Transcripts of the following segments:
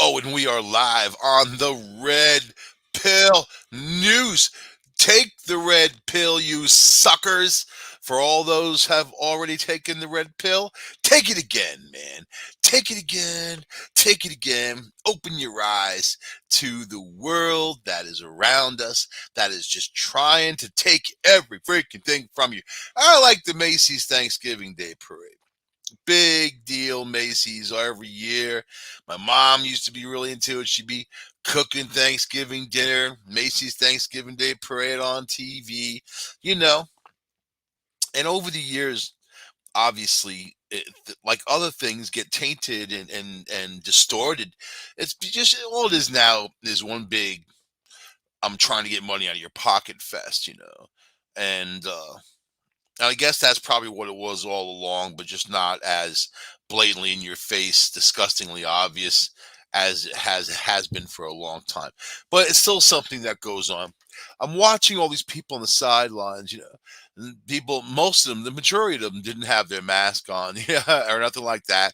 Oh, and we are live on the Red Pill News. Take the red pill, you suckers. For all those have already taken the red pill, take it again, man. Take it again. Take it again. Open your eyes to the world that is around us, that is just trying to take every freaking thing from you. I like the Macy's Thanksgiving Day Parade. Big deal, Macy's every year. My mom used to be really into it. She'd be cooking Thanksgiving dinner, Macy's Thanksgiving Day Parade on TV, you know. And over the years, obviously, like other things, get tainted and distorted. It's just all it is now is one big I'm trying to get money out of your pocket fest, And and I guess that's probably what it was all along, but just not as blatantly in your face, disgustingly obvious as it has been for a long time. But it's still something that goes on. I'm watching all these people on the sidelines, and people, most of them, the majority of them didn't have their mask on, yeah, or nothing like that.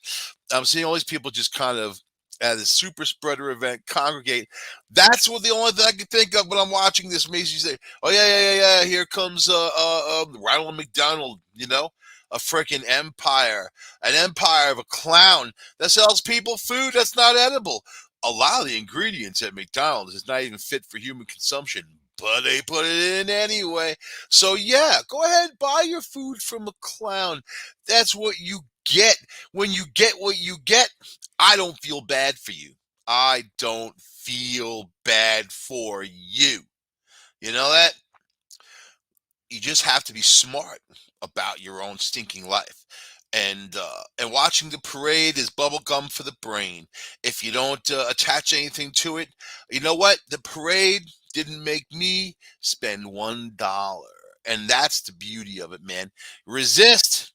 I'm seeing all these people just kind of at a super spreader event congregate. That's what the only thing I can think of when I'm watching this Macy's. Oh yeah, yeah, yeah, yeah. Here comes Ronald McDonald. A freaking an empire of a clown that sells people food that's not edible. A lot of the ingredients at McDonald's is not even fit for human consumption, but they put it in anyway. So yeah, go ahead, buy your food from a clown. That's what you get when you get what you get. I don't feel bad for you. I don't feel bad for you. You know that? You just have to be smart about your own stinking life. And watching the parade is bubble gum for the brain. If you don't attach anything to it, you know what? The parade didn't make me spend $1, and that's the beauty of it, man. Resist.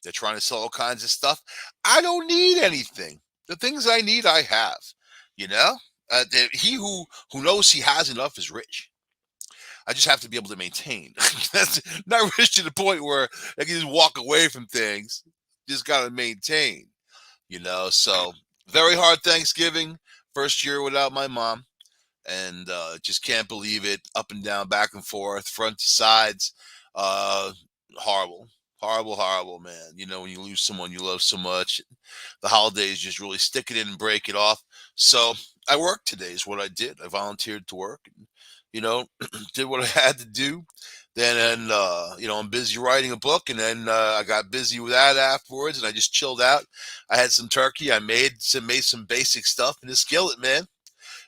They're trying to sell all kinds of stuff. I don't need anything. The things I need, I have. You know, he who knows he has enough is rich. I just have to be able to maintain. That's not rich to the point where I can just walk away from things. Just got to maintain. So very hard Thanksgiving. First year without my mom, and just can't believe it. Up and down, back and forth, front to sides. Uh, Horrible, horrible, horrible, man. When you lose someone you love so much, the holidays just really stick it in and break it off. So I worked today is what I did. I volunteered to work, and did what I had to do. I'm busy writing a book, and then I got busy with that afterwards, and I just chilled out. I had some turkey. I made some basic stuff in the skillet, man.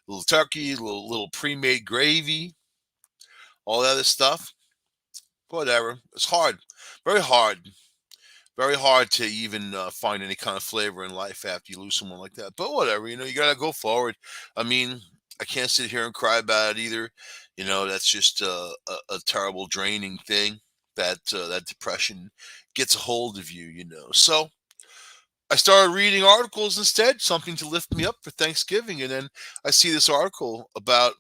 Little turkey, little pre-made gravy, all that other stuff. Whatever. It's hard, very hard, very hard to even find any kind of flavor in life after you lose someone like that. But whatever, you gotta go forward. I mean, I can't sit here and cry about it either. That's just a terrible, draining thing that depression gets a hold of you. So I started reading articles instead, something to lift me up for Thanksgiving, and then I see this article about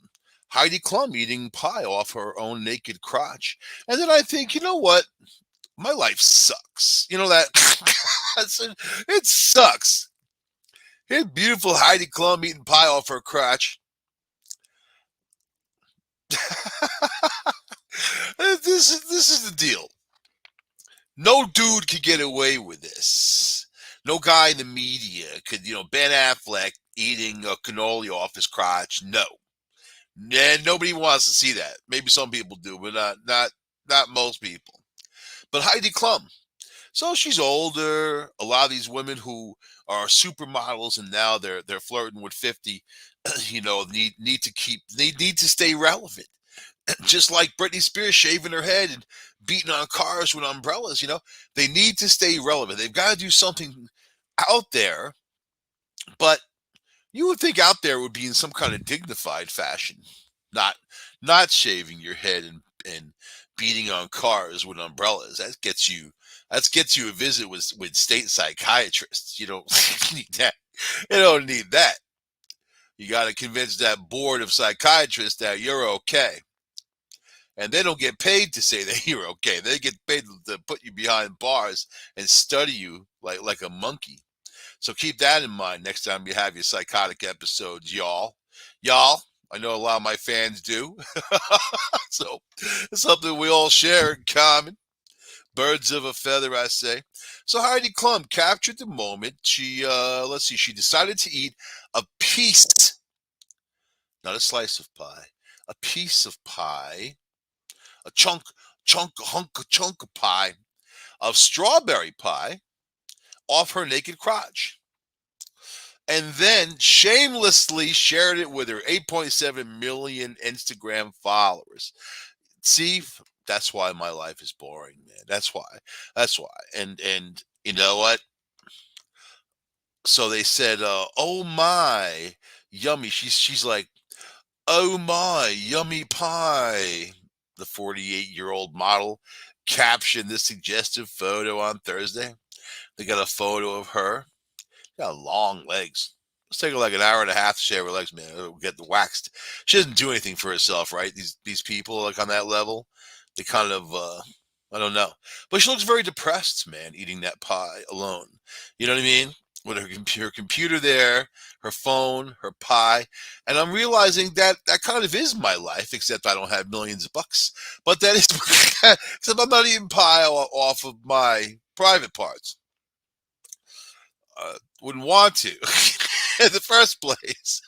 Heidi Klum eating pie off her own naked crotch, and then I think, you know what? My life sucks. You know that it sucks. Here's beautiful Heidi Klum eating pie off her crotch. This is the deal. No dude could get away with this. No guy in the media could, Ben Affleck eating a cannoli off his crotch. No, and nobody wants to see that. Maybe some people do, but not most people. But Heidi Klum. So she's older. A lot of these women who are supermodels and now they're flirting with 50, need to stay relevant. Just like Britney Spears shaving her head and beating on cars with umbrellas, they need to stay relevant. They've got to do something out there, but you would think out there would be in some kind of dignified fashion, not not shaving your head and beating on cars with umbrellas. That gets you a visit with state psychiatrists. You don't need that. You don't need that. You got to convince that board of psychiatrists that you're okay. And they don't get paid to say that you're okay. They get paid to put you behind bars and study you like a monkey. So keep that in mind next time you have your psychotic episodes, y'all. Y'all, I know a lot of my fans do. So it's something we all share in common. Birds of a feather, I say. So Heidi Klum captured the moment. She, let's see, she decided to eat a piece, not a slice of pie, a piece of pie, a chunk of pie, of strawberry pie off her naked crotch. And then shamelessly shared it with her 8.7 million Instagram followers. See, that's why my life is boring, man. That's why. That's why. And you know what? So they said, "Oh my, yummy." She's like, "Oh my, yummy pie." The 48-year-old model captioned this suggestive photo on Thursday. They got a photo of her. Got long legs. Let's take her like an hour and a half to shave her legs, man. It'll get the waxed. She doesn't do anything for herself, right? These people like on that level, they kind of I don't know. But she looks very depressed, man, eating that pie alone. You know what I mean? With her computer there, her phone, her pie, and I'm realizing that that kind of is my life, except I don't have millions of bucks. But that is, except I'm not eating pie off of my private parts. Wouldn't want to in the first place.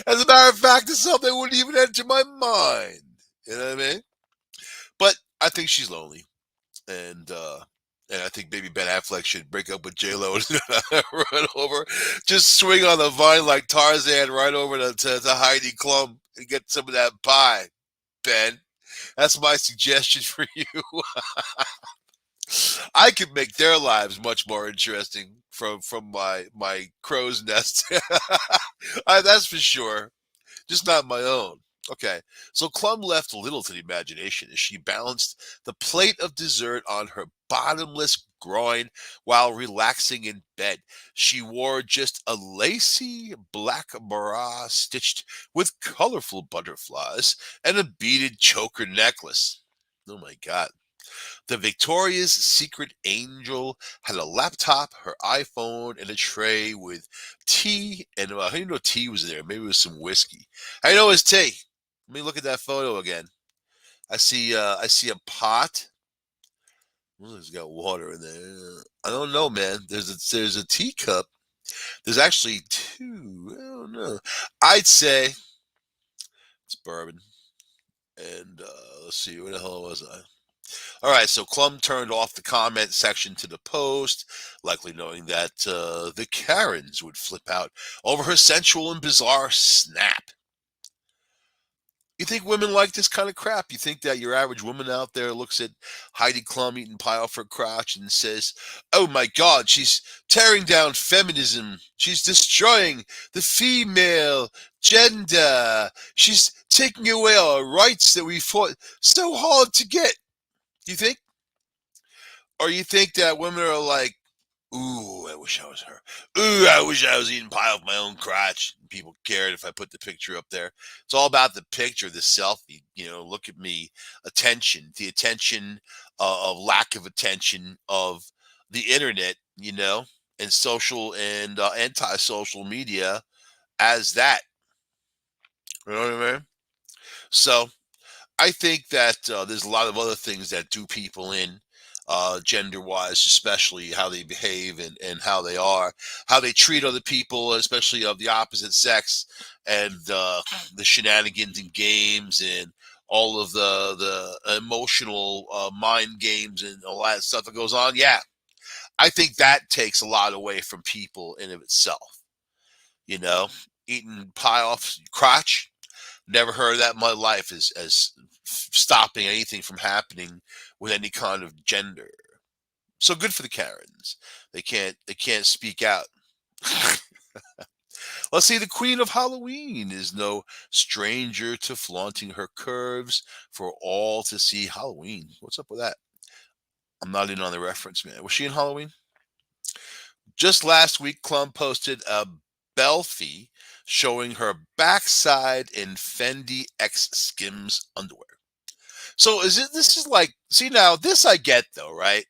As a matter of fact, it's something that wouldn't even enter my mind. You know what I mean? But I think she's lonely, and I think maybe Ben Affleck should break up with J Lo and run over, just swing on the vine like Tarzan right over to Heidi Klum and get some of that pie. Ben, that's my suggestion for you. I could make their lives much more interesting from my crow's nest. That's for sure. Just not my own. Okay, so Klum left little to the imagination as she balanced the plate of dessert on her bottomless groin while relaxing in bed. She wore just a lacy black bra stitched with colorful butterflies and a beaded choker necklace. Oh my God. The Victoria's Secret Angel had a laptop, her iPhone, and a tray with tea. And how do you know tea was there? Maybe it was some whiskey. I know it's tea. Let me look at that photo again. I see a pot. Well, it's got water in there. I don't know, man. There's a teacup. There's actually two. I don't know. I'd say it's bourbon. And let's see, where the hell was I? All right, so Klum turned off the comment section to the post, likely knowing that the Karens would flip out over her sensual and bizarre snap. You think women like this kind of crap? You think that your average woman out there looks at Heidi Klum eating pie off her crotch and says, "Oh my God, she's tearing down feminism. She's destroying the female gender. She's taking away our rights that we fought so hard to get." Do you think? Or you think that women are like, "Ooh, I wish I was her. Ooh, I wish I was eating pie off my own crotch." People cared if I put the picture up there. It's all about the picture, the selfie. You know, look at me. Attention, the attention of lack of attention of the internet, you know, and social and anti-social media as that. You know what I mean? So I think that there's a lot of other things that do people in, gender wise, especially how they behave and how they are, how they treat other people, especially of the opposite sex, and the shenanigans and games and all of the emotional mind games and all that stuff that goes on. Yeah, I think that takes a lot away from people in of itself. You know, eating pie off crotch. Never heard of that in my life as stopping anything from happening with any kind of gender. So good for the Karens. They can't speak out. Let's see, the Queen of Halloween is no stranger to flaunting her curves for all to see. Halloween. What's up with that? I'm not in on the reference, man. Was she in Halloween? Just last week, Klum posted a Belfie showing her backside in Fendi X Skims underwear. So is it? This is like, see now, this I get though, right?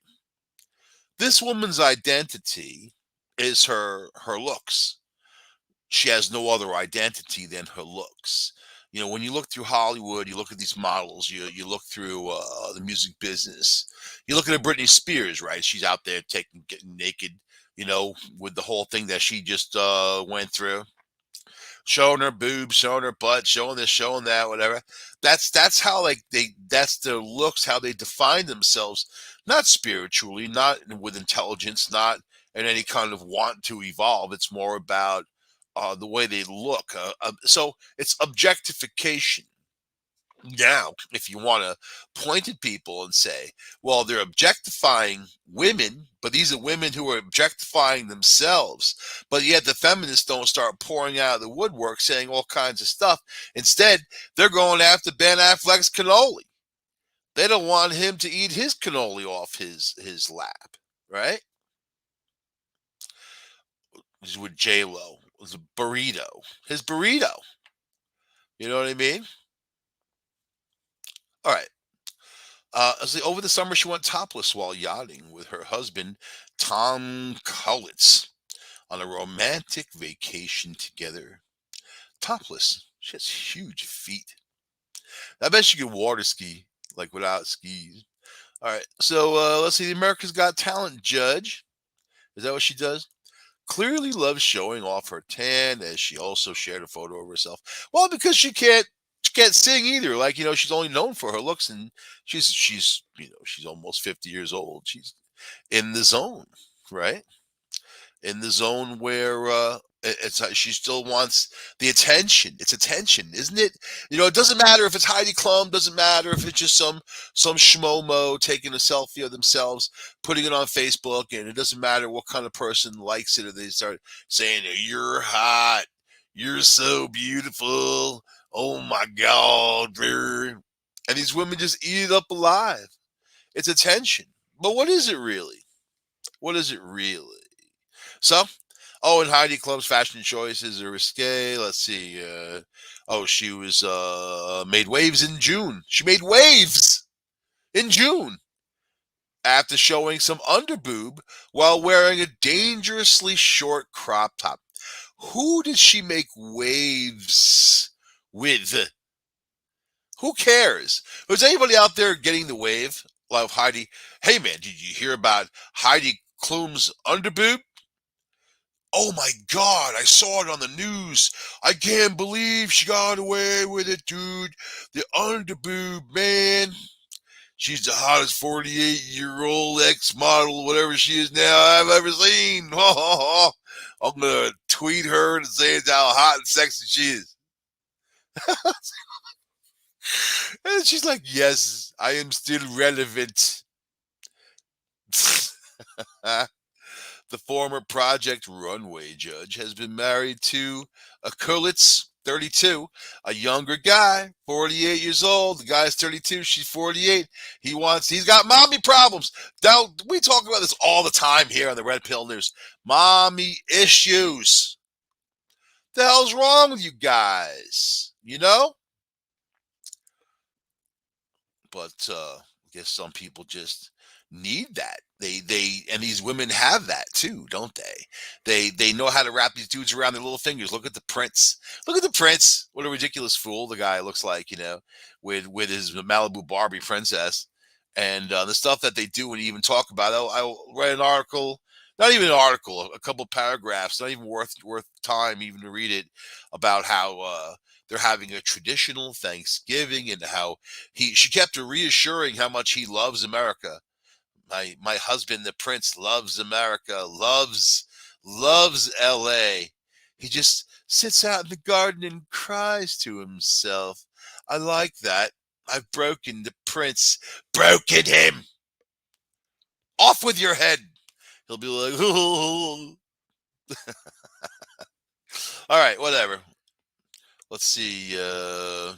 This woman's identity. is her looks. She has no other identity than her looks. You know, when you look through Hollywood, you look at these models, you look through the music business, you look at a Britney Spears, right? She's out there getting naked, with the whole thing that she just went through, showing her boobs, showing her butt, showing this, showing that, whatever. That's how that's their looks, how they define themselves, not spiritually, not with intelligence, not in any kind of want to evolve. It's more about the way they look. So it's objectification. Now, if you want to point at people and say, well, they're objectifying women, but these are women who are objectifying themselves, but yet the feminists don't start pouring out of the woodwork saying all kinds of stuff. Instead, they're going after Ben Affleck's cannoli. They don't want him to eat his cannoli off his lap, right? This is with J Lo. It was a burrito, his burrito. You know what I mean? All right. Over the summer, she went topless while yachting with her husband, Tom Cullitz, on a romantic vacation together. Topless. She has huge feet. I bet she could water ski, like without skis. All right. So let's see. The America's Got Talent judge. Is that what she does? Clearly loves showing off her tan, as she also shared a photo of herself. Well, because she can't sing either. Like, she's only known for her looks, and she's almost 50 years old. She's in the zone, right? In the zone where she still wants the attention. It's attention, isn't it? It doesn't matter if it's Heidi Klum, doesn't matter if it's just some schmomo taking a selfie of themselves, putting it on Facebook, and it doesn't matter what kind of person likes it, or they start saying, "You're hot, you're so beautiful, oh my God," and these women just eat it up alive. It's attention, but what is it really? What is it really? So, and Heidi Klum's fashion choices are risque. Let's see. She was made waves in June. She made waves in June after showing some underboob while wearing a dangerously short crop top. Who did she make waves with? Who cares? Was anybody out there getting the wave? Like Heidi. Hey man, did you hear about Heidi Klum's underboob? Oh my God, I saw it on the news. I can't believe she got away with it, dude. The underboob, man. She's the hottest 48-year-old ex-model, whatever she is now, I've ever seen. I'm going to tweet her and say how hot and sexy she is. And she's like, yes, I am still relevant. The former Project Runway judge has been married to a Kulitz, 32, a younger guy, 48 years old. The guy's 32, she's 48. He's got mommy problems. Now, we talk about this all the time here on the Red Pill News. Mommy issues. The hell's wrong with you guys? But I guess some people just need that. And these women have that too, don't they? They know how to wrap these dudes around their little fingers. Look at the prince. Look at the prince. What a ridiculous fool the guy looks like, with his Malibu Barbie princess, and the stuff that they do and even talk about. I read an article, not even an article, a couple paragraphs, not even worth time even to read it, about how they're having a traditional Thanksgiving, and how she kept reassuring how much he loves America. My husband, the prince, loves America, loves LA. He just sits out in the garden and cries to himself. I like that. I've broken the prince. Broken him. Off with your head. He'll be like, oh. All right, whatever. Let's see. All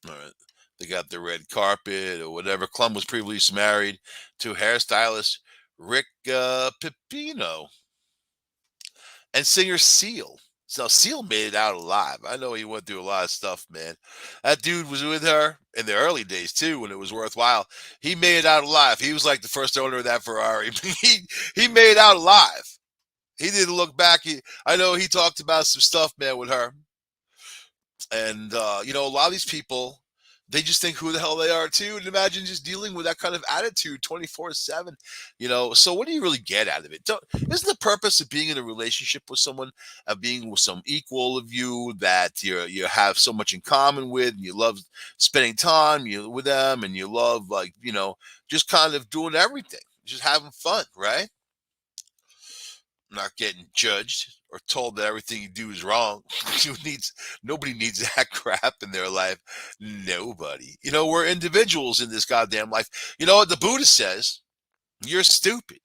right. They got the red carpet or whatever. Klum was previously married to hairstylist Rick Pipino and singer Seal. So Seal made it out alive. I know he went through a lot of stuff, man. That dude was with her in the early days too, when it was worthwhile. He made it out alive. He was like the first owner of that Ferrari. he made it out alive. He didn't look back. I know he talked about some stuff, man, with her. And a lot of these people, they just think who the hell they are too. And imagine just dealing with that kind of attitude 24/7. So what do you really get out of it? Isn't the purpose of being in a relationship with someone, of being with some equal of you that you have so much in common with, and you love spending time with them, and you love, like, just kind of doing everything, just having fun, right? Not getting judged or told that everything you do is wrong. Who needs Nobody needs that crap in their life. Nobody. We're individuals in this goddamn life. You know what the Buddha says? You're stupid.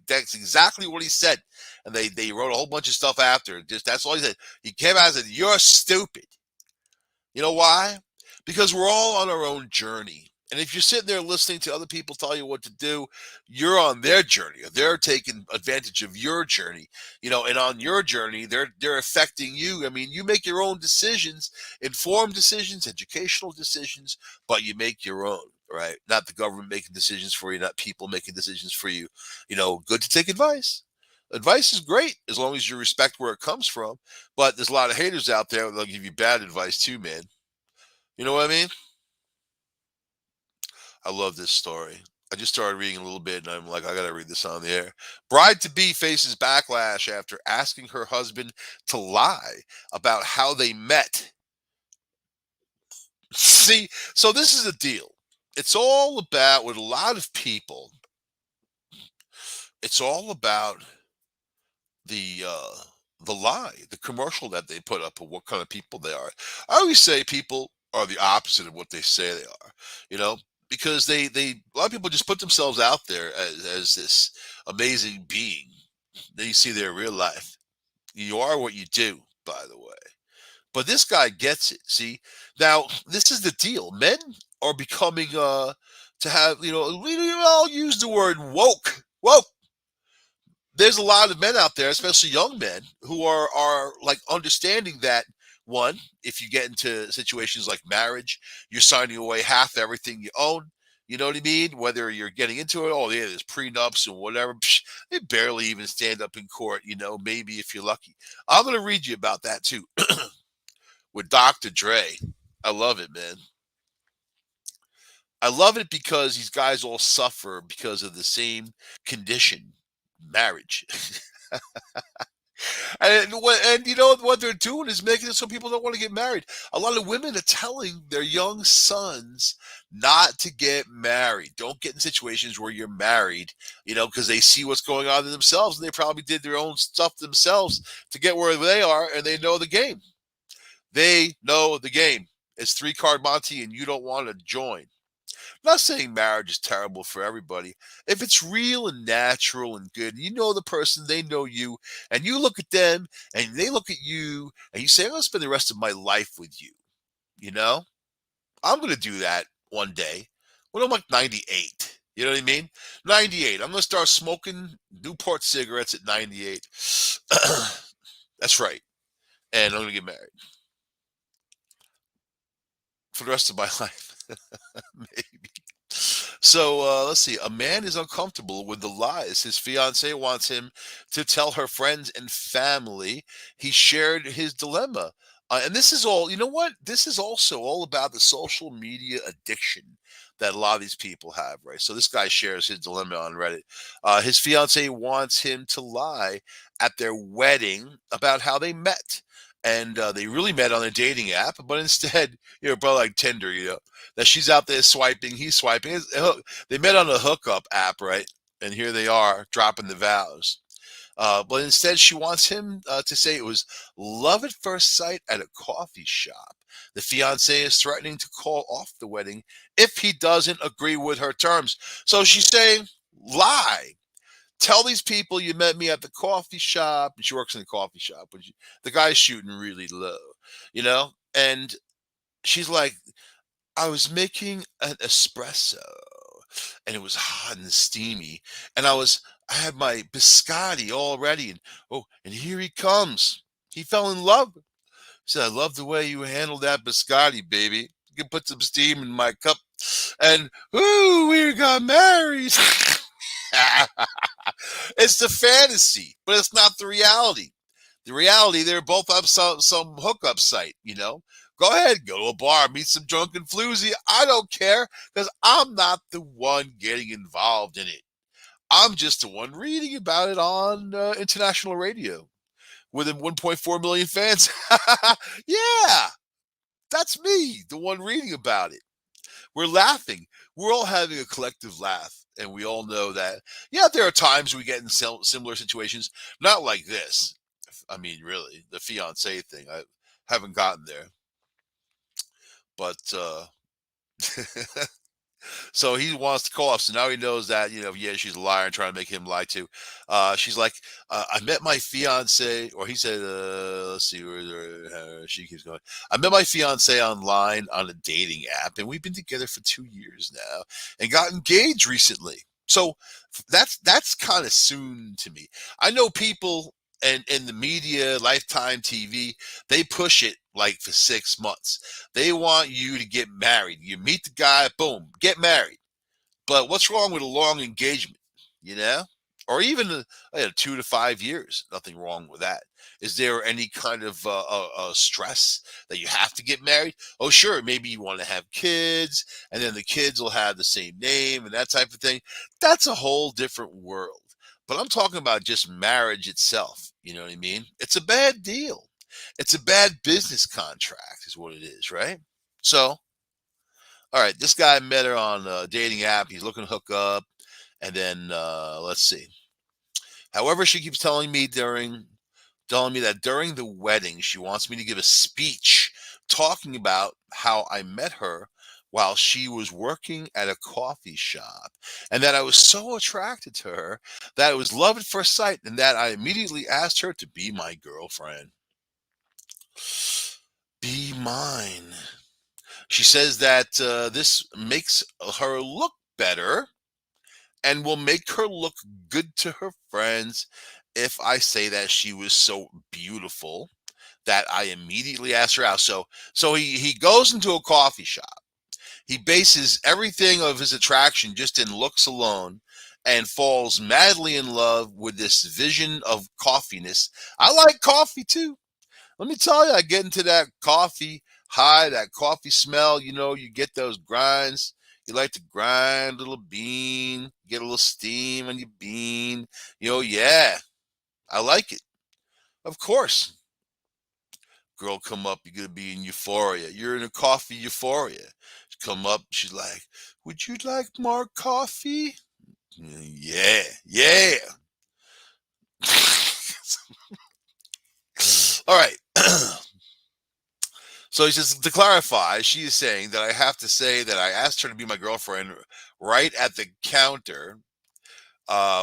That's exactly what he said. And they wrote a whole bunch of stuff after. Just that's all he said. He came out and said, "You're stupid." You know why? Because we're all on our own journey. And if you're sitting there listening to other people tell you what to do, you're on their journey, or they're taking advantage of your journey. And on your journey, they're affecting you. I mean, you make your own decisions, informed decisions, educational decisions, but you make your own, right? Not the government making decisions for you, not people making decisions for you. Good to take advice. Advice is great as long as you respect where it comes from. But there's a lot of haters out there that'll give you bad advice too, man. You know what I mean? I love this story. I just started reading a little bit and I'm like, I got to read this on the air. Bride to be faces backlash after asking her husband to lie about how they met. See, so this is the deal. It's all about, with a lot of people, it's all about the uh the lie, the commercial that they put up of what kind of people they are. I always say people are the opposite of what they say they are, you know, because they a lot of people just put themselves out there as this amazing being. Then you see their real life. You are what you do, by the way. But this guy gets it. See, now this is the deal. Men are becoming to have, I'll use the word woke. Woke. There's a lot of men out there, especially young men, who are like understanding that, one, if you get into situations like marriage, you're signing away half everything you own. You know what I mean? Whether you're getting into it, oh yeah, there's prenups and whatever. Psh, they barely even stand up in court. Maybe if you're lucky. I'm gonna read you about that too with Dr. Dre. I love it, man. I love it because these guys all suffer because of the same condition, marriage. And you know what they're doing is making it so people don't want to get married. A lot of women are telling their young sons not to get married. Don't get in situations where you're married, because they see what's going on in themselves, and they probably did their own stuff themselves to get where they are, and they know the game. They know the game. It's three card Monty, and you don't want to join. I'm not saying marriage is terrible for everybody. If it's real and natural and good, and you know the person, they know you, and you look at them and they look at you, and you say, I'm going to spend the rest of my life with you. You know, I'm going to do that one day when I'm like 98. You know what I mean? 98. I'm going to start smoking Newport cigarettes at 98. That's right. And I'm going to get married for the rest of my life. Maybe. So let's see. A man is uncomfortable with the lies his fiance wants him to tell her friends and family. He shared his dilemma. And this is all, you know what? This is also all about the social media addiction that a lot of these people have, right? So this guy shares his dilemma on Reddit. His fiance wants him to lie at their wedding about how they met. And they really met on a dating app, but instead, probably like Tinder, that she's out there swiping, he's swiping. They met on a hookup app, right? And here they are dropping the vows. But instead, she wants him to say it was love at first sight at a coffee shop. The fiance is threatening to call off the wedding if he doesn't agree with her terms. So she's saying, lie. Tell these people you met me at the coffee shop. And she works in the coffee shop, but the guy's shooting really low, And she's like, I was making an espresso and it was hot and steamy. And I had my biscotti all ready. And here he comes. He fell in love. He said, I love the way you handled that biscotti, baby. You can put some steam in my cup. And, ooh, we got married. It's the fantasy, but it's not the reality. The reality, they're both up some hookup site, you know. Go ahead, go to a bar, meet some drunken floozy. I don't care because I'm not the one getting involved in it. I'm just the one reading about it on international radio with 1.4 million fans. Yeah, that's me, the one reading about it. We're laughing. We're all having a collective laugh. And we all know that, yeah, there are times we get in similar situations, not like this. I mean, really, the fiance thing, I haven't gotten there. But so he wants to call off. So now he knows that, yeah, she's a liar and trying to make him lie too. She's like, I met my fiance, or he said, let's see where she keeps going. I met my fiance online on a dating app, and we've been together for 2 years now and got engaged recently. So that's kind of soon to me. I know people and in the media, Lifetime TV, they push it like for 6 months. They want you to get married. You meet the guy, boom, get married. But what's wrong with a long engagement? You know, or even 2 to 5 years. Nothing wrong with that. Is there any kind of stress that you have to get married? Oh, sure. Maybe you want to have kids, and then the kids will have the same name and that type of thing. That's a whole different world. But I'm talking about just marriage itself. You know what I mean? It's a bad deal. It's a bad business contract, is what it is, right? So, all right, this guy met her on a dating app. He's looking to hook up. And then let's see. However, she keeps telling me that during the wedding, she wants me to give a speech talking about how I met her while she was working at a coffee shop, and that I was so attracted to her that it was love at first sight, and that I immediately asked her to be my girlfriend. Be mine. She says that this makes her look better and will make her look good to her friends if I say that she was so beautiful that I immediately asked her out. So he goes into a coffee shop. He bases everything of his attraction just in looks alone and falls madly in love with this vision of coffeeness. I like coffee too. Let me tell you, I get into that coffee high, that coffee smell. You get those grinds. You like to grind a little bean, get a little steam on your bean. Yeah, I like it. Of course. Girl come up, you're gonna be in euphoria. You're in a coffee euphoria. She come up, she's like, would you like more coffee? Yeah, yeah. All right. So he says, to clarify, she is saying that I have to say that I asked her to be my girlfriend right at the counter,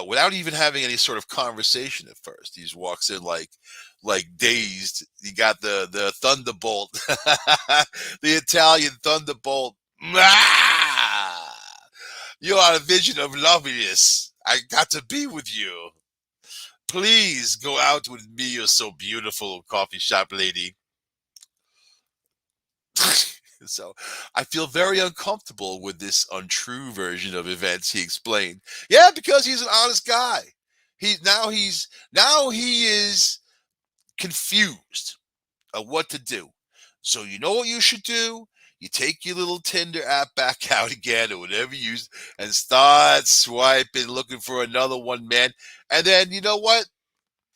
without even having any sort of conversation at first. He just walks in like dazed. He got the thunderbolt, the Italian thunderbolt. Ah! You are a vision of loveliness. I got to be with you. Please go out with me. You're so beautiful, coffee shop lady. So I feel very uncomfortable with this untrue version of events, he explained. Yeah, because he's an honest guy. He is confused of what to do. So you know what you should do? You take your little Tinder app back out again or whatever you use and start swiping, looking for another one, man. And then you know what?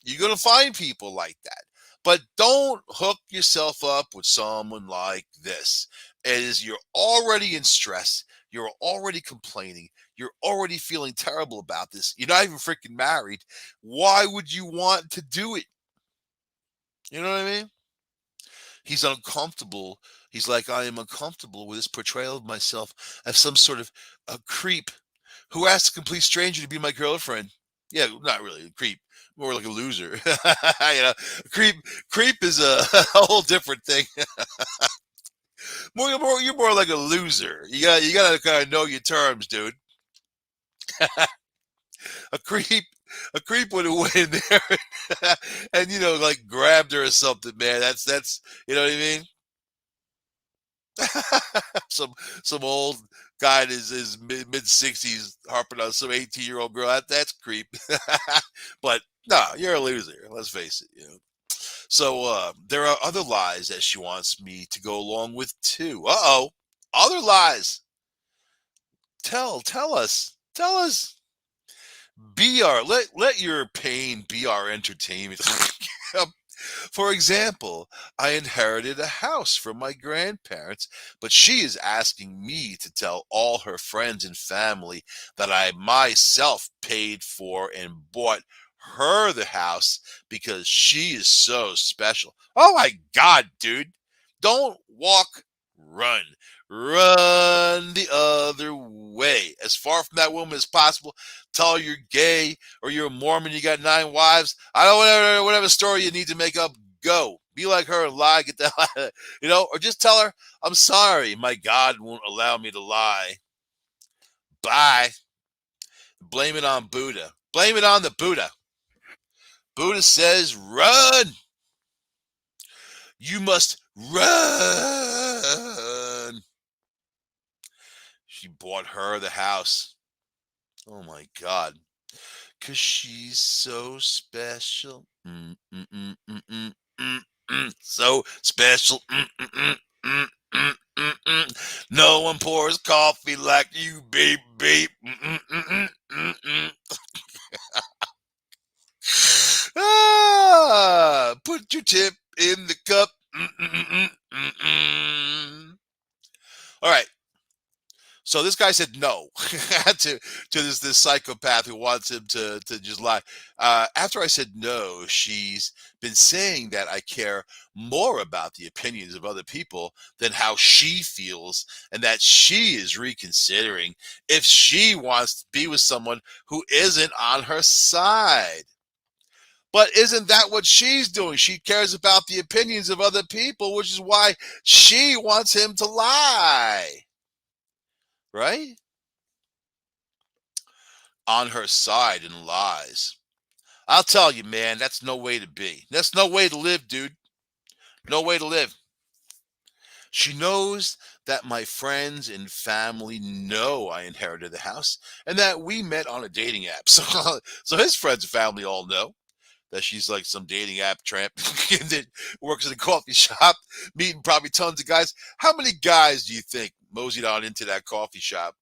You're going to find people like that. But don't hook yourself up with someone like this. You're already in stress. You're already complaining. You're already feeling terrible about this. You're not even freaking married. Why would you want to do it? You know what I mean? He's uncomfortable. He's like, I am uncomfortable with this portrayal of myself as some sort of a creep who asked a complete stranger to be my girlfriend. Yeah, not really a creep, more like a loser. Creep, creep is a, a whole different thing. You're more like a loser. You gotta kind of know your terms, dude. A creep, a creep would have went in there and like grabbed her or something, man. That's you know what I mean. some some old Guy in his mid 60s harping on some 18-year-old girl. That's creep. But no, you're a loser. Let's face it. So there are other lies that she wants me to go along with too. Uh-oh. Other lies. Tell us. Be our let your pain be our entertainment. For example, I inherited a house from my grandparents, but she is asking me to tell all her friends and family that I myself paid for and bought her the house because she is so special. Oh my God, dude. Don't walk, run. Run the other way. As far from that woman as possible. Tell her you're gay or you're a Mormon, you got 9 wives. I don't whatever story you need to make up, go. Be like her and lie, get the hell out of it. Or just tell her, I'm sorry, my God won't allow me to lie. Bye. Blame it on Buddha. Blame it on the Buddha. Buddha says, run. You must run. She bought her the house. Oh my God. 'Cause she's so special. So special. No one pours coffee like you, baby. Put your tip in the cup. All right. So this guy said no to this psychopath who wants him to just lie. After I said no, she's been saying that I care more about the opinions of other people than how she feels, and that she is reconsidering if she wants to be with someone who isn't on her side. But isn't that what she's doing? She cares about the opinions of other people, which is why she wants him to lie. Right? On her side in lies. I'll tell you, man, that's no way to be. That's no way to live, dude. No way to live. She knows that my friends and family know I inherited the house and that we met on a dating app. So his friends and family all know that she's like some dating app tramp that works in a coffee shop, meeting probably tons of guys. How many guys do you think moseyed on into that coffee shop?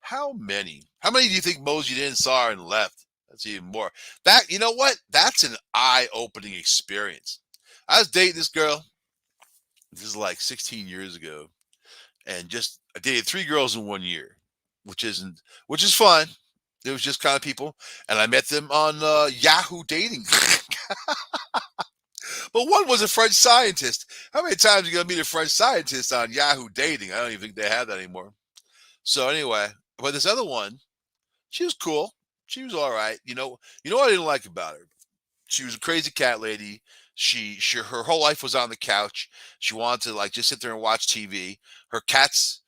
How many? How many do you think moseyed in, saw her, and left? That's even more. That you know what? That's an eye-opening experience. I was dating this girl. This is like 16 years ago, and just I dated 3 girls in 1 year, which is fun. It was just kind of people, and I met them on Yahoo Dating. But one was a French scientist. How many times are you gonna meet a French scientist on Yahoo Dating? I don't even think they have that anymore. So anyway, but this other one, she was cool. She was all right. You know what I didn't like about her? She was a crazy cat lady. Her whole life was on the couch. She wanted to like just sit there and watch TV. Her cats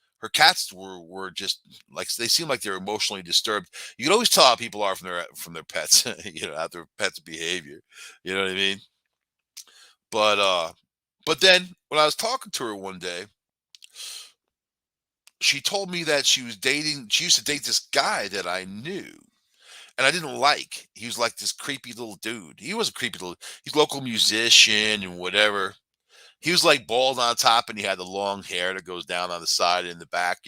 were just like they seem like they're emotionally disturbed. You can always tell how people are from their pets, how their pets' behavior. You know what I mean? But but then when I was talking to her one day, she told me that she used to date this guy that I knew and I didn't like. He was like this creepy little dude. He was a creepy little. He's a local musician and whatever. He was like bald on top, and he had the long hair that goes down on the side and in the back.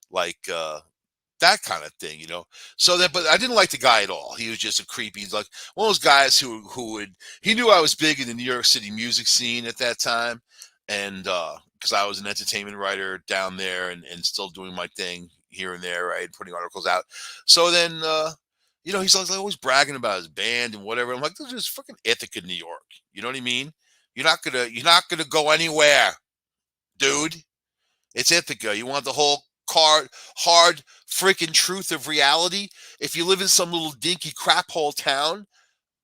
Like that kind of thing. But I didn't like the guy at all. He was just a creepy. He's like one of those guys who would. He knew I was big in the New York City music scene at that time, and because I was an entertainment writer down there and still doing my thing here and there, right, putting articles out. So then. He's always bragging about his band and whatever. I'm like, there's just fucking Ithaca, New York. You know what I mean? You're not gonna go anywhere, dude. It's Ithaca. You want the whole hard freaking truth of reality? If you live in some little dinky crap hole town,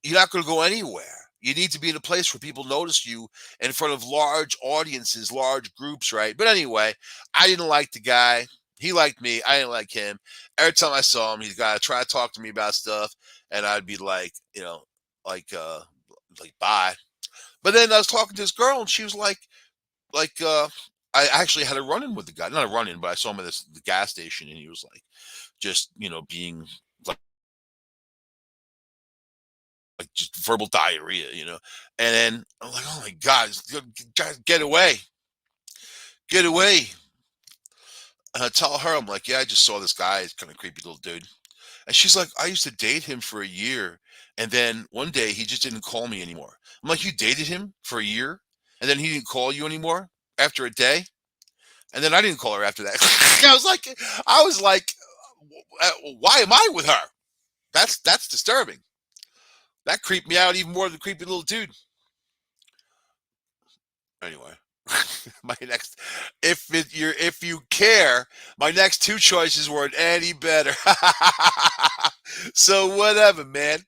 you're not gonna go anywhere. You need to be in a place where people notice you in front of large audiences, large groups, right? But anyway, I didn't like the guy. He liked me. I didn't like him. Every time I saw him, he's got to try to talk to me about stuff, and I'd be like, like bye. But then I was talking to this girl, and she was like, I actually had a run in with the guy. Not a run in, but I saw him at the gas station, and he was like, just being like, just verbal diarrhea. And then I'm like, oh my god, guys, get away, get away. And I tell her, I'm like, yeah, I just saw this guy, he's kind of creepy little dude. And she's like, I used to date him for a year, and then one day he just didn't call me anymore. I'm like, you dated him for a year, and then he didn't call you anymore after a day, and then I didn't call her after that. I was like, why am I with her? That's disturbing. That creeped me out even more than the creepy little dude. Anyway, my next, if you care, my next two choices weren't any better. So whatever, man.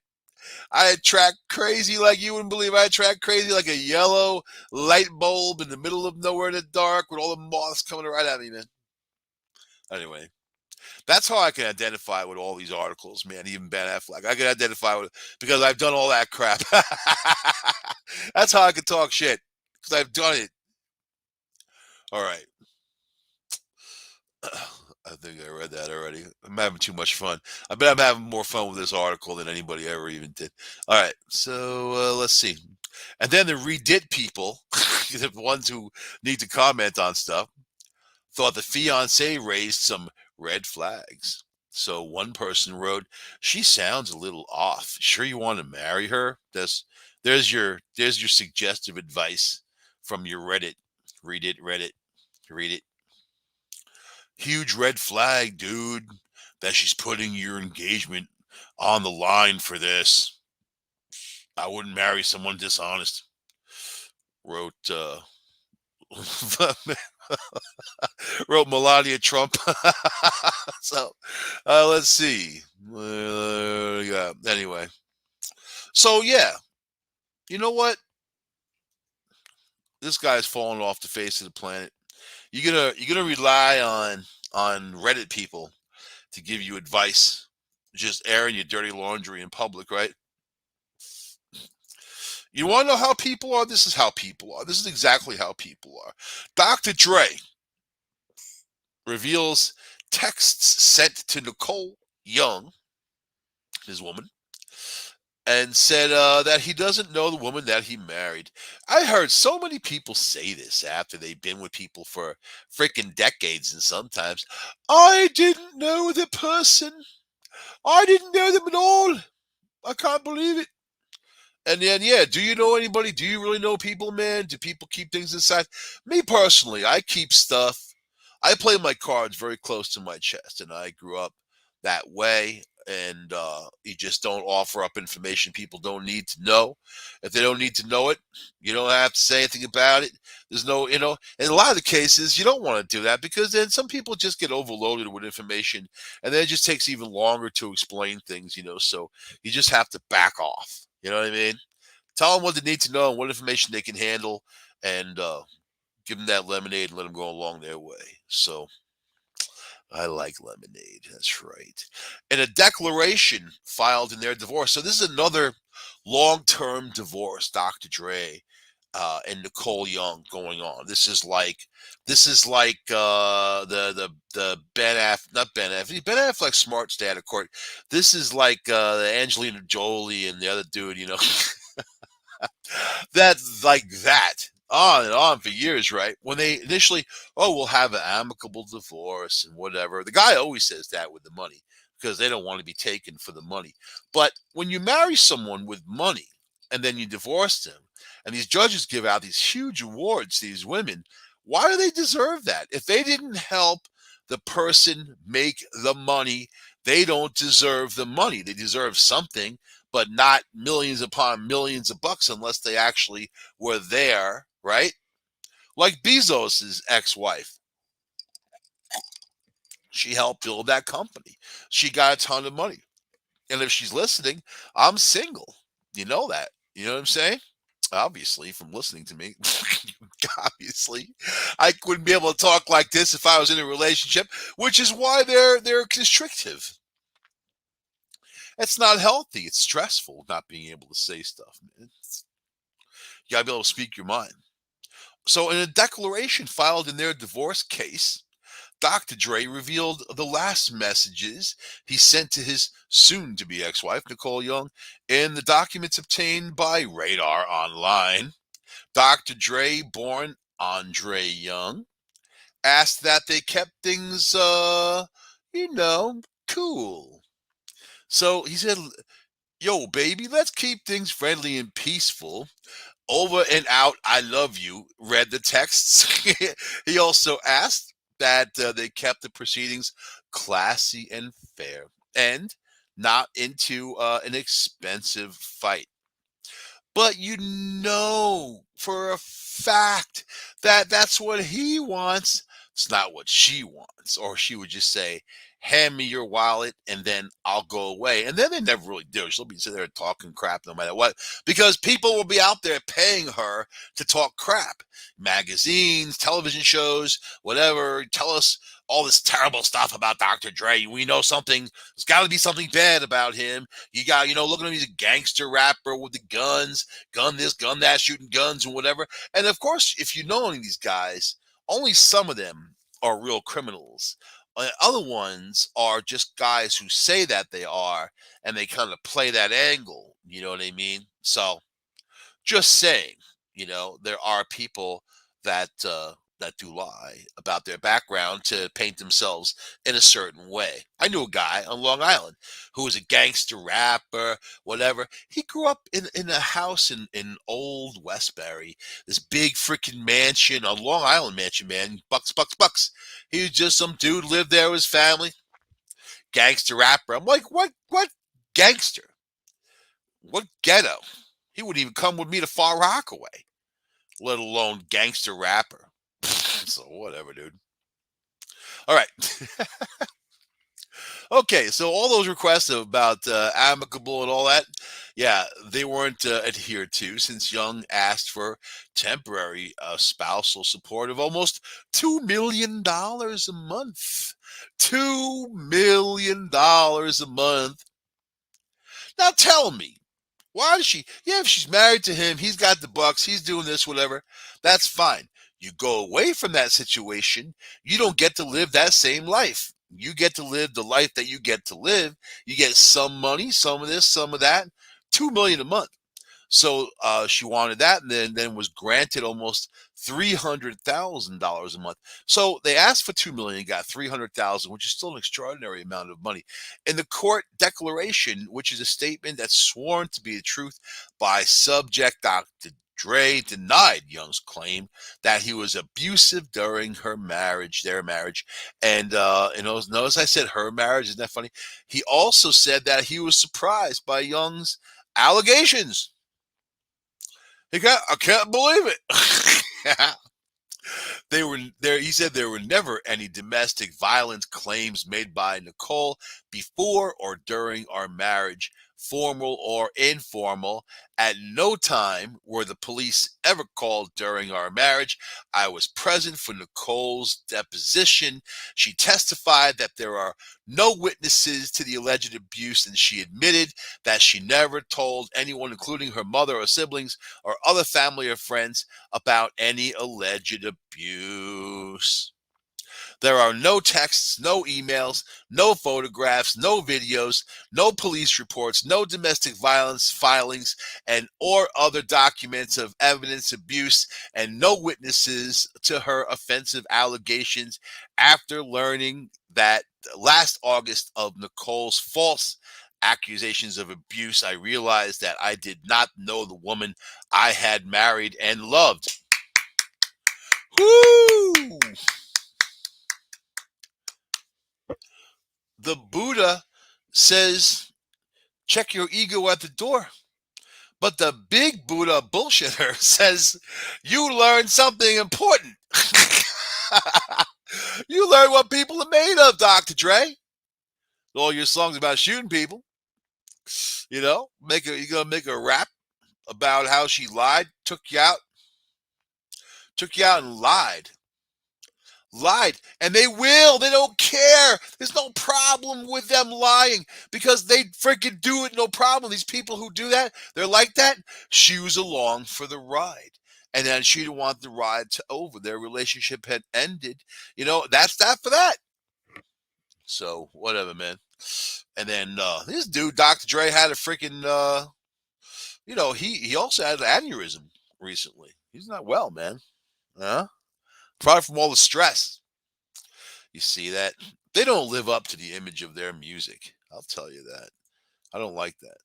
I attract crazy like you wouldn't believe. I attract crazy like a yellow light bulb in the middle of nowhere in the dark with all the moths coming right at me, man. Anyway, that's how I can identify with all these articles, man. Even Ben Affleck, I can identify with it because I've done all that crap. That's how I can talk shit because I've done it. All right. I think I read that already. I'm having too much fun. I bet I'm having more fun with this article than anybody ever even did. All right, so let's see. And then the Reddit people, the ones who need to comment on stuff, thought the fiance raised some red flags. So one person wrote, "She sounds a little off. Sure you want to marry her?" There's your suggestive advice from your Reddit. Read it, Reddit. Read it. Huge red flag, dude, that she's putting your engagement on the line for this. I wouldn't marry someone dishonest. Wrote wrote Melania Trump. So let's see. Yeah. Anyway, so yeah, you know what? This guy's falling off the face of the planet. You're gonna rely on Reddit people to give you advice, just airing your dirty laundry in public, right? You want to know how people are? This is how people are. This is exactly how people are. Dr. Dre reveals texts sent to Nicole Young, his woman, and said that he doesn't know the woman that he married. I heard so many people say this after they've been with people for freaking decades, and sometimes, I didn't know the person. I didn't know them at all. I can't believe it. And then, yeah, do you know anybody? Do you really know people, man? Do people keep things inside? Me personally, I keep stuff. I play my cards very close to my chest, and I grew up that way. And you just don't offer up information people don't need to know. If they don't need to know it, you don't have to say anything about it. There's no, in a lot of the cases, you don't want to do that because then some people just get overloaded with information, and then it just takes even longer to explain things. So you just have to back off. You know what I mean? Tell them what they need to know and what information they can handle, and give them that lemonade and let them go along their way. So I like lemonade. That's right. And a declaration filed in their divorce. So this is another long-term divorce, Dr. Dre and Nicole Young going on. This is like the not Ben Affleck. Ben Affleck's smart stay out of court. This is like the Angelina Jolie and the other dude. That's like that. On and on for years, right? When they initially, oh, we'll have an amicable divorce and whatever. The guy always says that with the money because they don't want to be taken for the money. But when you marry someone with money and then you divorce them, and these judges give out these huge awards to these women, why do they deserve that? If they didn't help the person make the money, they don't deserve the money. They deserve something, but not millions upon millions of bucks unless they actually were there, right? Like Bezos's ex-wife. She helped build that company. She got a ton of money. And if she's listening, I'm single. You know that. You know what I'm saying? Obviously, from listening to me, obviously, I wouldn't be able to talk like this if I was in a relationship, which is why they're constrictive. It's not healthy. It's stressful not being able to say stuff. You gotta be able to speak your mind. So, in a declaration filed in their divorce case, Dr. Dre revealed the last messages he sent to his soon to be ex wife, Nicole Young, in the documents obtained by Radar Online. Dr. Dre, born Andre Young, asked that they kept things, you know, cool. So he said, "Yo, baby, let's keep things friendly and peaceful. Over and out, I love you," read the texts. He also asked that they kept the proceedings classy and fair and not into an expensive fight. But you know for a fact that that's what he wants. It's not what she wants. Or she would just say, "Hand me your wallet and then I'll go away." And then they never really do. She'll be sitting there talking crap no matter what, because people will be out there paying her to talk crap. Magazines, television shows, whatever. Tell us all this terrible stuff about Dr. Dre. We know something. There's got to be something bad about him. You got, look at him. He's a gangster rapper with the guns, gun this, gun that, shooting guns and whatever. And of course, if you know any of these guys, only some of them are real criminals. Other ones are just guys who say that they are, and they kind of play that angle. You know what I mean? So just saying, there are people that do lie about their background to paint themselves in a certain way. I knew a guy on Long Island who was a gangster rapper, whatever. He grew up in a house in old Westbury, this big freaking mansion, a Long Island mansion, man. Bucks, bucks, bucks. He was just some dude lived there with his family, gangster rapper. I'm like, what gangster? What ghetto? He wouldn't even come with me to Far Rockaway, let alone gangster rapper. So whatever, dude. All right. Okay, so all those requests about amicable and all that, yeah, they weren't adhered to, since Young asked for temporary spousal support of almost $2 million a month. $2 million a month. Now tell me, why does she? Yeah, if she's married to him, he's got the bucks, he's doing this, whatever. That's fine. You go away from that situation, you don't get to live that same life. You get to live the life that you get to live. You get some money, some of this, some of that. 2 million a month. So she wanted that, and then was granted almost $300,000 a month. So they asked for 2 million, got 300,000, which is still an extraordinary amount of money. In the court declaration, which is a statement that's sworn to be the truth by subject, Dr. Dre denied Young's claim that he was abusive during their marriage, and notice I said her marriage. Isn't that funny? He also said that he was surprised by Young's allegations. I can't believe it. They were there. He said there were never any domestic violence claims made by Nicole before or during our marriage, formal or informal. At no time were the police ever called during our marriage. I was present for Nicole's deposition. She testified that there are no witnesses to the alleged abuse, and she admitted that she never told anyone, including her mother or siblings or other family or friends, about any alleged abuse. There are no texts, no emails, no photographs, no videos, no police reports, no domestic violence filings, and or other documents of evidence abuse, and no witnesses to her offensive allegations. After learning that last August of Nicole's false accusations of abuse, I realized that I did not know the woman I had married and loved. Woo! The Buddha says, check your ego at the door. But the big Buddha bullshitter says, you learned something important. You learned what people are made of, Dr. Dre. All your songs about shooting people. You're gonna make a rap about how she lied, took you out and lied, and they don't care. There's no problem with them lying, because they freaking do it, no problem. These people who do that, they're like that. Shoes along for the ride. and then she didn't want the ride to over. Their relationship had ended. That's that for that. So whatever, man. And then this dude, Dr. Dre, had a freaking he also had an aneurysm recently. He's not well, man. Huh? Probably from all the stress. You see that? They don't live up to the image of their music. I'll tell you that. I don't like that.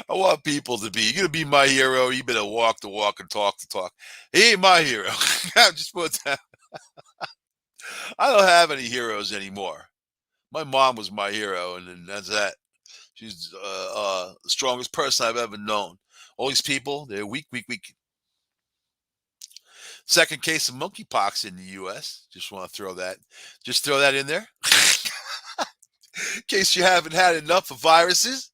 I want people to be. You're gonna be my hero. You better walk the walk and talk the talk. He ain't my hero. Just put that. I don't have any heroes anymore. My mom was my hero, and then that's that. She's the strongest person I've ever known. All these people, they're weak, weak, weak. Second case of monkeypox in the U.S. Just throw that in there. In case you haven't had enough of viruses.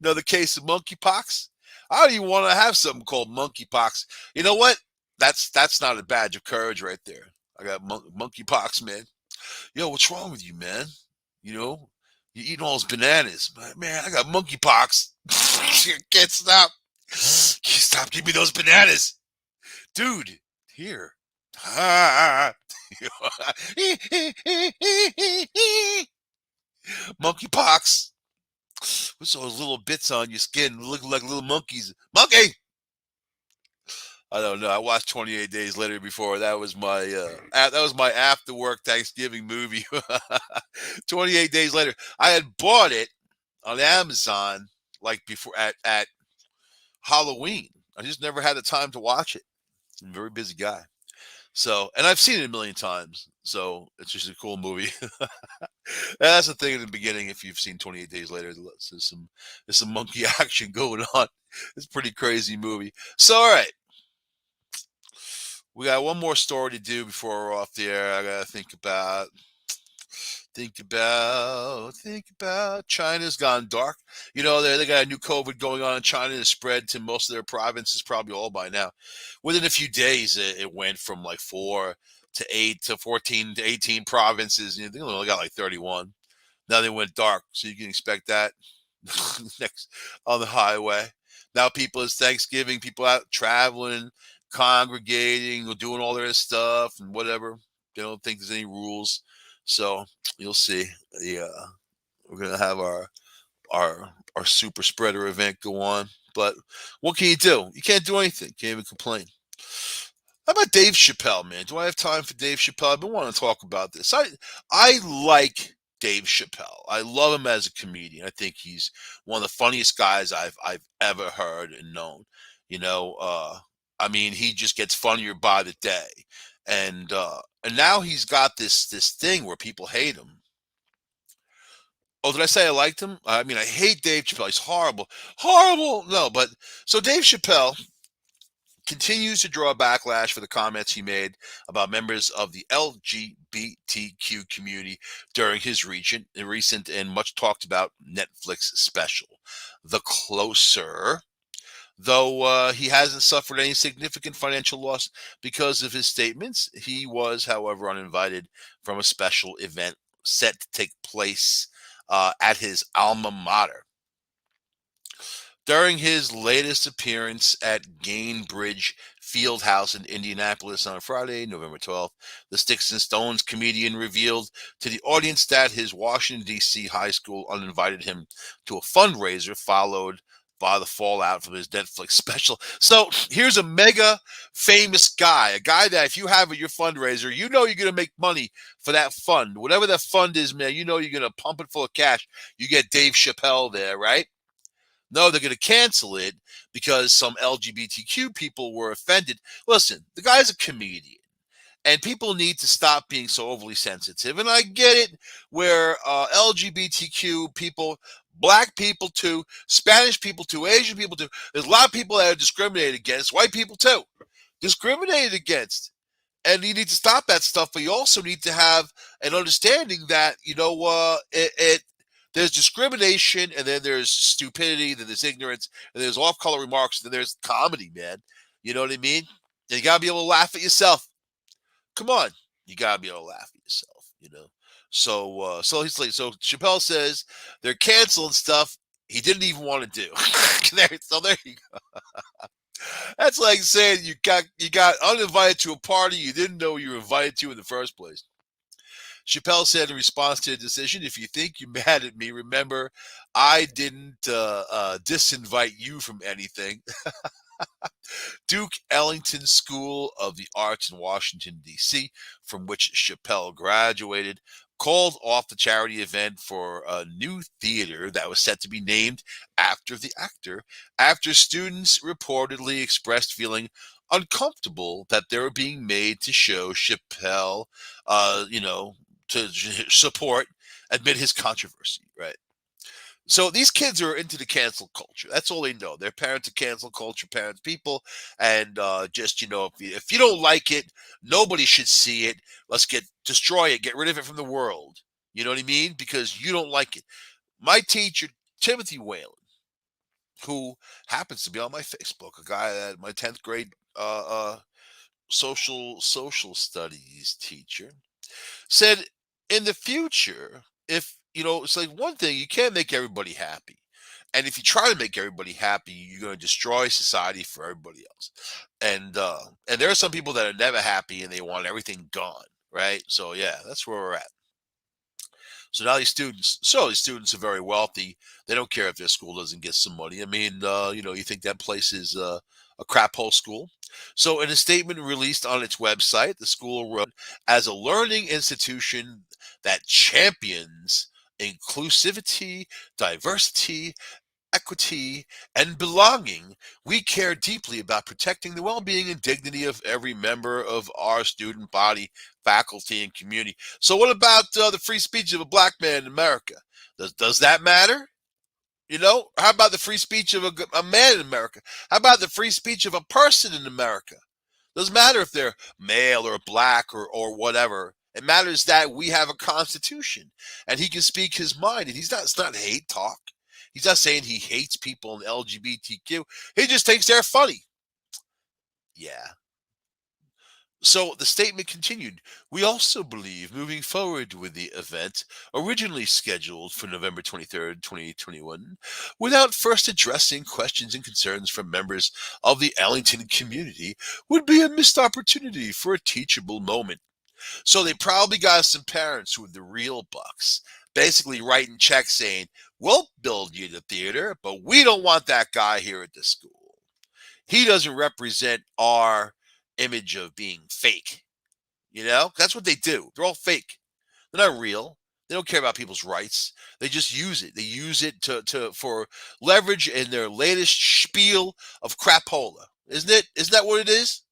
Another case of monkeypox. I don't even want to have something called monkeypox. You know what? That's not a badge of courage right there. I got monkeypox, man. Yo, what's wrong with you, man? You eating all those bananas. Man, I got monkeypox. Can't stop. Can't stop giving me those bananas. Dude, here. Monkeypox. What's those little bits on your skin looking like little monkeys? Monkey! I don't know. I watched 28 Days Later before. That was my after work Thanksgiving movie. 28 Days Later. I had bought it on Amazon like before at Halloween. I just never had the time to watch it. I'm a very busy guy. So, and I've seen it a million times. So it's just a cool movie. That's the thing in the beginning. If you've seen 28 Days Later, there's some monkey action going on. It's a pretty crazy movie. So, all right. We got one more story to do before we're off the air. I gotta think about. China's gone dark. They got a new COVID going on in China and spread to most of their provinces, probably all by now. Within a few days, it went from like 4 to 8 to 14 to 18 provinces. They only got like 31. Now they went dark, so you can expect that next on the highway. Now it's Thanksgiving, people out traveling, congregating, or doing all their stuff and whatever. They don't think there's any rules. So you'll see. Yeah, we're gonna have our super spreader event go on. But what can you do? You can't do anything. Can't even complain. How about Dave Chappelle, man? Do I have time for Dave Chappelle? I've been wanting to talk about this. I like Dave Chappelle. I love him as a comedian. I think he's one of the funniest guys I've ever heard and known. I mean, he just gets funnier by the day. And now he's got this thing where people hate him. Oh, did I say I liked him? I mean, I hate Dave Chappelle. He's horrible. Horrible. No, but so Dave Chappelle continues to draw backlash for the comments he made about members of the LGBTQ community during his recent and much talked about Netflix special, The Closer. Though he hasn't suffered any significant financial loss because of his statements, he was, however, uninvited from a special event set to take place at his alma mater. During his latest appearance at Gainbridge Fieldhouse in Indianapolis on Friday, November 12th, the Sticks and Stones comedian revealed to the audience that his Washington, D.C. high school uninvited him to a fundraiser followed by the fallout from his Netflix special. So here's a mega famous guy, a guy that if you have at your fundraiser, you're going to make money for that fund. Whatever that fund is, man, you're going to pump it full of cash. You get Dave Chappelle there, right? No, they're going to cancel it because some LGBTQ people were offended. Listen, the guy's a comedian, and people need to stop being so overly sensitive. And I get it where LGBTQ people, black people too, Spanish people too, Asian people too, there's a lot of people that are discriminated against, white people too, discriminated against. And you need to stop that stuff, but you also need to have an understanding that, there's discrimination, and then there's stupidity, then there's ignorance, and there's off-color remarks, and then there's comedy, man. You know what I mean? And you got to be able to laugh at yourself. Come on. You got to be able to laugh at yourself, So Chappelle says they're canceling stuff he didn't even want to do. So there you go. That's like saying you got uninvited to a party you didn't know you were invited to in the first place. Chappelle said in response to the decision, "If you think you're mad at me, remember I didn't disinvite you from anything." Duke Ellington School of the Arts in Washington, D.C., from which Chappelle graduated, called off the charity event for a new theater that was set to be named after the actor after students reportedly expressed feeling uncomfortable that they were being made to show Chappelle, to support, admit his controversy, right? So these kids are into the cancel culture. That's all they know. Their parents are cancel culture parents, people, and just if you don't like it, nobody should see it. Let's destroy it, get rid of it from the world. You know what I mean? Because you don't like it. My teacher, Timothy Whalen, who happens to be on my Facebook, a guy at my 10th grade social studies teacher, said in the future, if it's like one thing, you can't make everybody happy. And if you try to make everybody happy, you're going to destroy society for everybody else. And there are some people that are never happy and they want everything gone, right? So yeah, that's where we're at. So these students are very wealthy. They don't care if their school doesn't get some money. I mean, you think that place is a crap hole school. So in a statement released on its website, the school wrote, as a learning institution that champions inclusivity, diversity, equity, and belonging, we care deeply about protecting the well-being and dignity of every member of our student body, faculty, and community. So what about the free speech of a black man in America? Does that matter? How about the free speech of a man in America? How about the free speech of a person in America? Doesn't matter if they're male or black or whatever. It matters that we have a constitution and he can speak his mind. And it's not hate talk. He's not saying he hates people in LGBTQ. He just thinks they're funny. Yeah. So the statement continued. We also believe moving forward with the event, originally scheduled for November 23rd, 2021, without first addressing questions and concerns from members of the Ellington community, would be a missed opportunity for a teachable moment. So they probably got some parents with the real bucks, basically writing checks saying, we'll build you the theater, but we don't want that guy here at the school. He doesn't represent our image of being fake. That's what they do. They're all fake. They're not real. They don't care about people's rights. They just use it. They use it for leverage in their latest spiel of crapola. Isn't it? Isn't that what it is?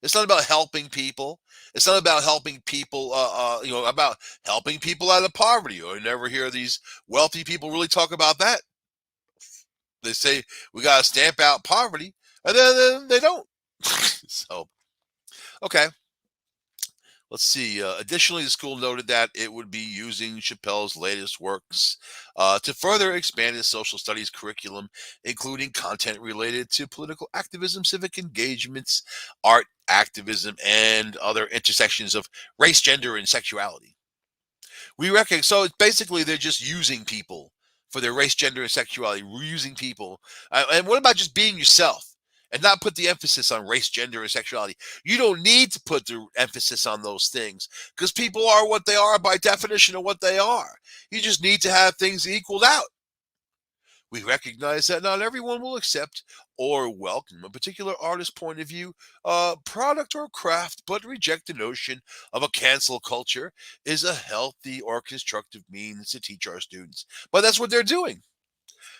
It's not about helping people. It's not about helping people, about helping people out of poverty. Or you never hear these wealthy people really talk about that. They say we got to stamp out poverty, and then they don't. So, okay. Let's see. Additionally, the school noted that it would be using Chappelle's latest works to further expand its social studies curriculum, including content related to political activism, civic engagements, art activism, and other intersections of race, gender, and sexuality. We reckon so. It's basically they're just using people for their race, gender, and sexuality. We're using people. And what about just being yourself and not put the emphasis on race, gender, and sexuality? You don't need to put the emphasis on those things because people are what they are by definition of what they are. You just need to have things equaled out. We recognize that not everyone will accept or welcome a particular artist's point of view, product, or craft, but reject the notion of a cancel culture is a healthy or constructive means to teach our students. But that's what they're doing.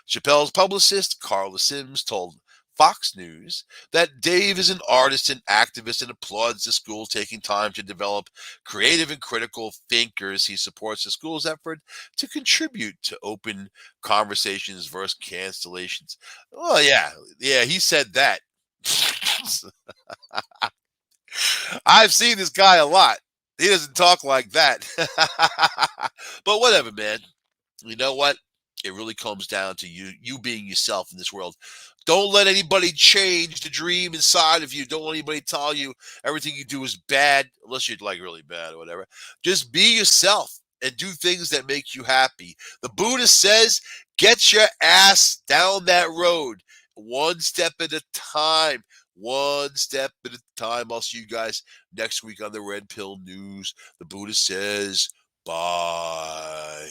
Chappelle's publicist, Carla Sims, told Fox News that Dave is an artist and activist and applauds the school taking time to develop creative and critical thinkers. He supports the school's effort to contribute to open conversations versus cancellations. Oh, yeah, he said that. I've seen this guy a lot. He doesn't talk like that. But whatever, man. You know what? It really comes down to you being yourself in this world. Don't let anybody change the dream inside of you. Don't let anybody tell you everything you do is bad, unless you're like really bad or whatever. Just be yourself and do things that make you happy. The Buddha says, get your ass down that road. one step at a time. One step at a time. I'll see you guys next week on the Red Pill News. The Buddha says, bye.